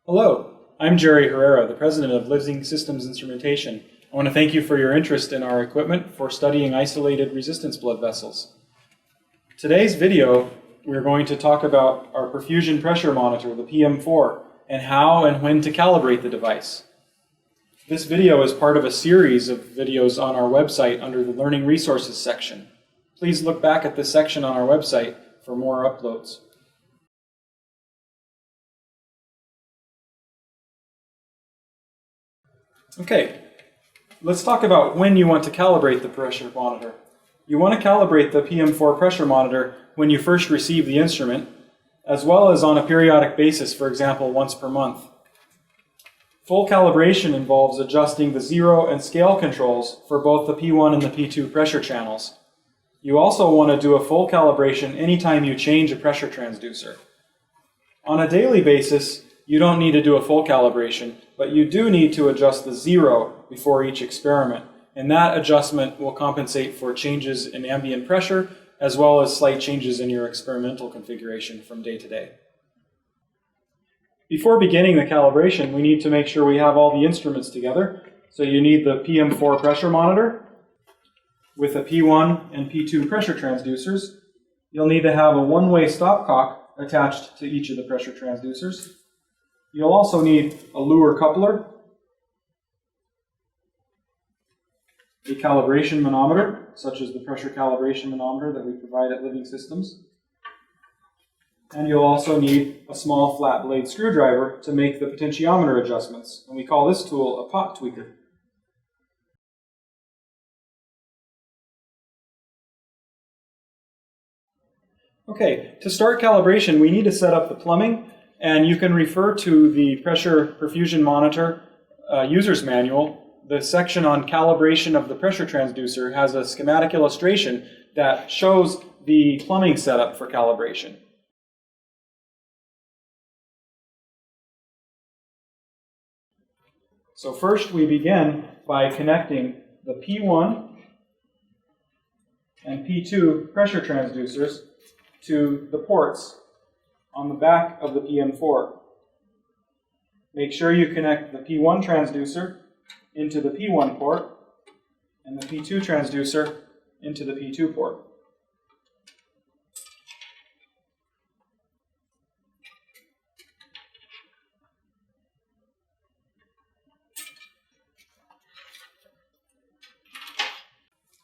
Hello, I'm Jerry Herrera, the president of Living Systems Instrumentation. I want to thank you for your interest in our equipment for studying isolated resistance blood vessels. Today's video, we're going to talk about our perfusion pressure monitor, the PM-4, and how and when to calibrate the device. This video is part of a series of videos on our website under the Learning Resources section. Please look back at this section on our website for more uploads. Okay, let's talk about when you want to calibrate the pressure monitor. You want to calibrate the PM-4 pressure monitor when you first receive the instrument, as well as on a periodic basis, for example, once per month. Full calibration involves adjusting the zero and scale controls for both the P1 and the P2 pressure channels. You also want to do a full calibration anytime you change a pressure transducer. On a daily basis, you don't need to do a full calibration, but you do need to adjust the zero before each experiment, and that adjustment will compensate for changes in ambient pressure as well as slight changes in your experimental configuration from day to day. Before beginning the calibration, we need to make sure we have all the instruments together. So you need the PM-4 pressure monitor with a P1 and P2 pressure transducers. You'll need to have a one-way stopcock attached to each of the pressure transducers. You'll also need a lure coupler, a calibration manometer, such as the pressure calibration manometer that we provide at Living Systems. And you'll also need a small flat blade screwdriver to make the potentiometer adjustments. And we call this tool a pot tweaker. Okay, to start calibration, we need to set up the plumbing. And you can refer to the pressure perfusion monitor user's manual. The section on calibration of the pressure transducer has a schematic illustration that shows the plumbing setup for calibration. So first we begin by connecting the P1 and P2 pressure transducers to the ports on the back of the PM-4. Make sure you connect the P1 transducer into the P1 port and the P2 transducer into the P2 port.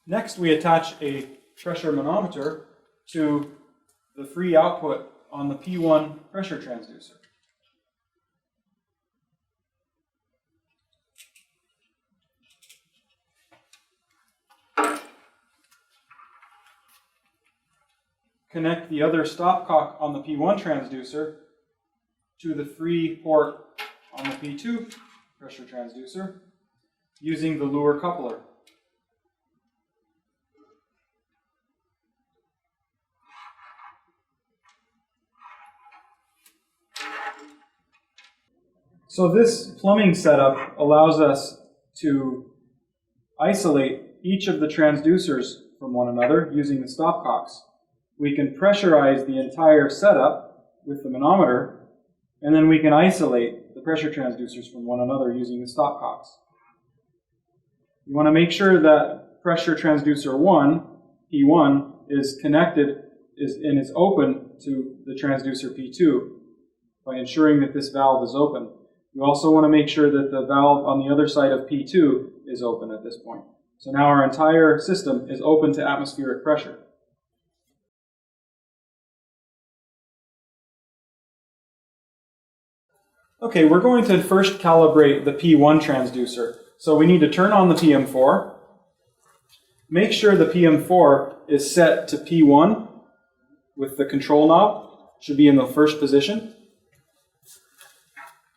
Next, we attach a pressure manometer to the free output on the P1 pressure transducer. Connect the other stopcock on the P1 transducer to the free port on the P2 pressure transducer using the lure coupler. So this plumbing setup allows us to isolate each of the transducers from one another using the stopcocks. We can pressurize the entire setup with the manometer, and then we can isolate the pressure transducers from one another using the stopcocks. You want to make sure that pressure transducer 1, P1, is connected and is open to the transducer P2 by ensuring that this valve is open. You also want to make sure that the valve on the other side of P2 is open at this point. So now our entire system is open to atmospheric pressure. Okay, we're going to first calibrate the P1 transducer. So we need to turn on the PM-4. Make sure the PM-4 is set to P1 with the control knob. It should be in the first position.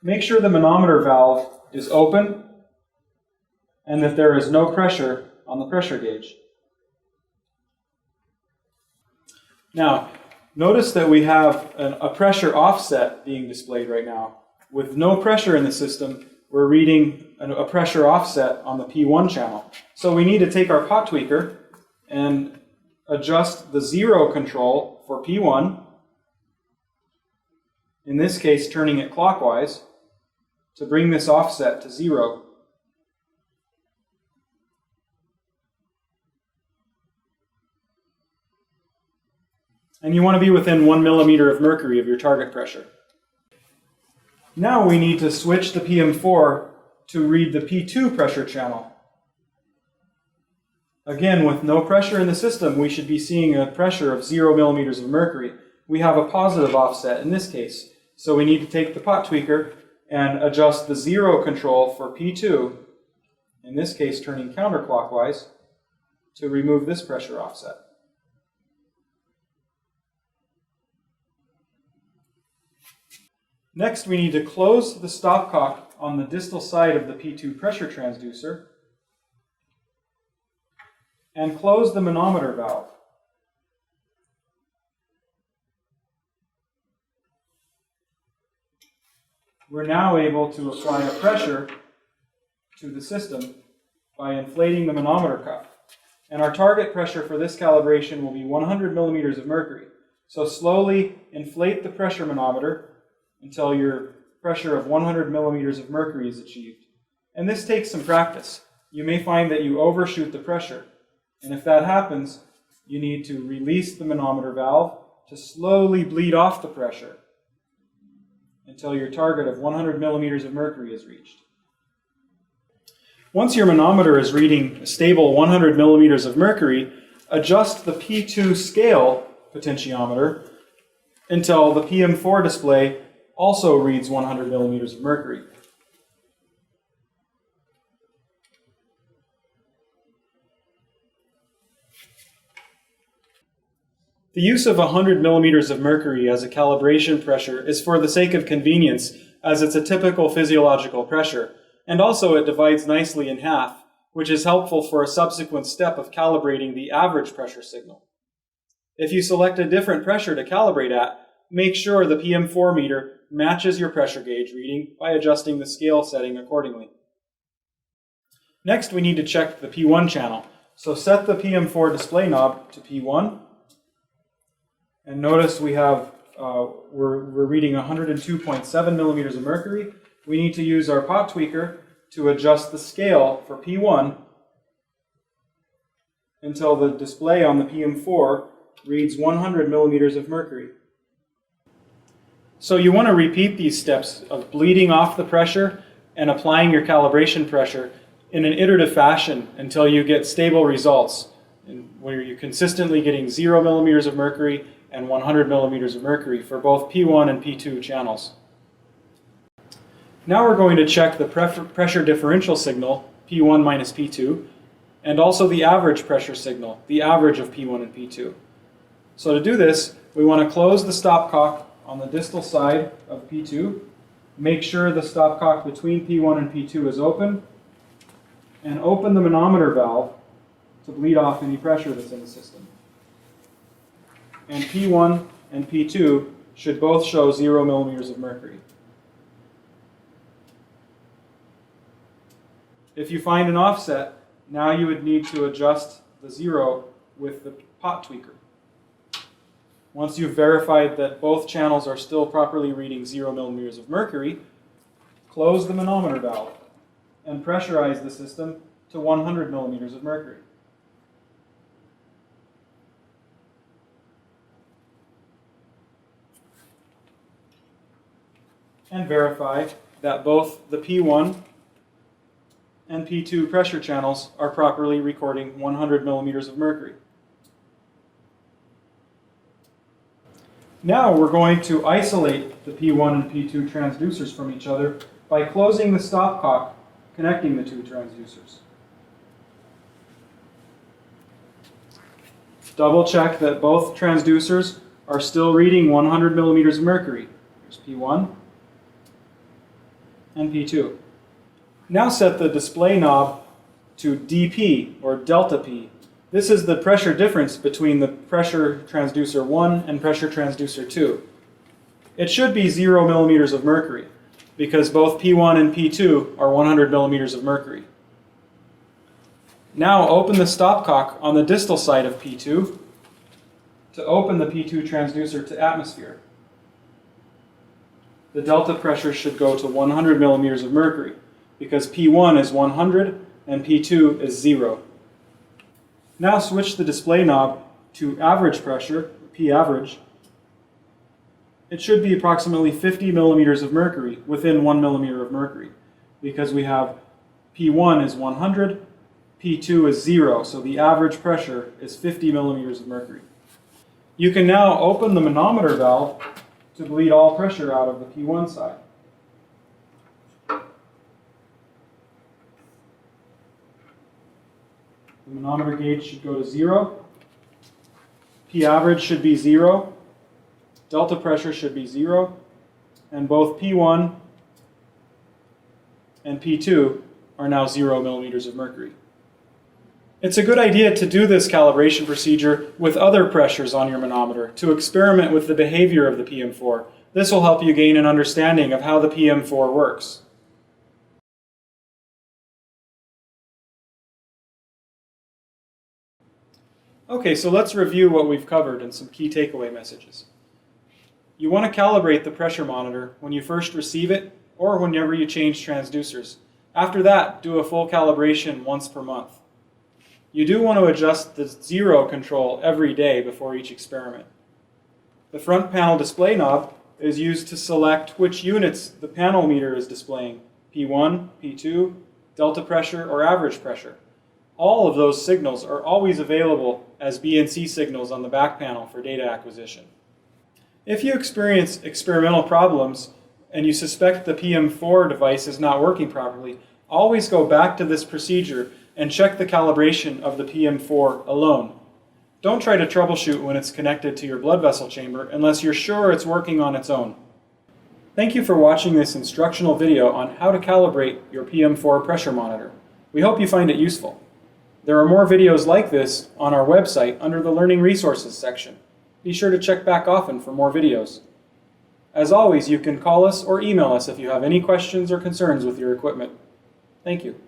Make sure the manometer valve is open and that there is no pressure on the pressure gauge. Now, notice that we have a pressure offset being displayed right now. With no pressure in the system, we're reading a pressure offset on the P1 channel. So we need to take our pot tweaker and adjust the zero control for P1, in this case turning it clockwise, to bring this offset to 0. And you want to be within 1 millimeter of mercury of your target pressure. Now we need to switch the PM-4 to read the P2 pressure channel. Again, with no pressure in the system, we should be seeing a pressure of 0 millimeters of mercury. We have a positive offset in this case, so we need to take the pot tweaker and adjust the 0 control for P2, in this case turning counterclockwise, to remove this pressure offset. Next, we need to close the stopcock on the distal side of the P2 pressure transducer and close the manometer valve. We're now able to apply a pressure to the system by inflating the manometer cup. And our target pressure for this calibration will be 100 millimeters of mercury. So slowly inflate the pressure manometer until your pressure of 100 millimeters of mercury is achieved. And this takes some practice. You may find that you overshoot the pressure. And if that happens, you need to release the manometer valve to slowly bleed off the pressure until your target of 100 millimeters of mercury is reached. Once your manometer is reading a stable 100 millimeters of mercury, adjust the P2 scale potentiometer until the PM-4 display also reads 100 millimeters of mercury. The use of 100 millimeters of mercury as a calibration pressure is for the sake of convenience, as it's a typical physiological pressure, and also it divides nicely in half, which is helpful for a subsequent step of calibrating the average pressure signal. If you select a different pressure to calibrate at, make sure the PM-4 meter matches your pressure gauge reading by adjusting the scale setting accordingly. Next, we need to check the P1 channel. So set the PM-4 display knob to P1, and notice we have we're reading 102.7 millimeters of mercury. We need to use our pot tweaker to adjust the scale for P1 until the display on the PM-4 reads 100 millimeters of mercury. So you want to repeat these steps of bleeding off the pressure and applying your calibration pressure in an iterative fashion until you get stable results, where you're consistently getting 0 millimeters of mercury and 100 millimeters of mercury for both P1 and P2 channels. Now we're going to check the pressure differential signal, P1 minus P2, and also the average pressure signal, the average of P1 and P2. So to do this, we want to close the stopcock on the distal side of P2, make sure the stopcock between P1 and P2 is open, and open the manometer valve to bleed off any pressure that's in the system. And P1 and P2 should both show 0 millimeters of mercury. If you find an offset, now you would need to adjust the 0 with the pot tweaker. Once you've verified that both channels are still properly reading 0 millimeters of mercury, close the manometer valve and pressurize the system to 100 millimeters of mercury. And verify that both the P1 and P2 pressure channels are properly recording 100 millimeters of mercury. Now we're going to isolate the P1 and P2 transducers from each other by closing the stopcock connecting the two transducers. Double check that both transducers are still reading 100 millimeters of mercury. Here's P1 and P2. Now set the display knob to dP, or delta P. This is the pressure difference between the pressure transducer 1 and pressure transducer 2. It should be 0 millimeters of mercury, because both P1 and P2 are 100 millimeters of mercury. Now open the stopcock on the distal side of P2 to open the P2 transducer to atmosphere. the delta pressure should go to 100 millimeters of mercury, because P1 is 100 and P2 is 0. Now switch the display knob to average pressure, P average. It should be approximately 50 millimeters of mercury within 1 millimeter of mercury, because we have P1 is 100, P2 is 0, so the average pressure is 50 millimeters of mercury. You can now open the manometer valve to bleed all pressure out of the P1 side. The manometer gauge should go to 0. P average should be 0. Delta pressure should be 0. And both P1 and P2 are now 0 millimeters of mercury. It's a good idea to do this calibration procedure with other pressures on your manometer to experiment with the behavior of the PM-4. This will help you gain an understanding of how the PM-4 works. Okay, so let's review what we've covered and some key takeaway messages. You want to calibrate the pressure monitor when you first receive it or whenever you change transducers. After that, do a full calibration once per month. You do want to adjust the zero control every day before each experiment. The front panel display knob is used to select which units the panel meter is displaying, P1, P2, delta pressure, or average pressure. All of those signals are always available as BNC signals on the back panel for data acquisition. If you experience experimental problems and you suspect the PM-4 device is not working properly, always go back to this procedure and check the calibration of the PM-4 alone. Don't try to troubleshoot when it's connected to your blood vessel chamber unless you're sure it's working on its own. Thank you for watching this instructional video on how to calibrate your PM-4 pressure monitor. We hope you find it useful. There are more videos like this on our website under the Learning Resources section. Be sure to check back often for more videos. As always, you can call us or email us if you have any questions or concerns with your equipment. Thank you.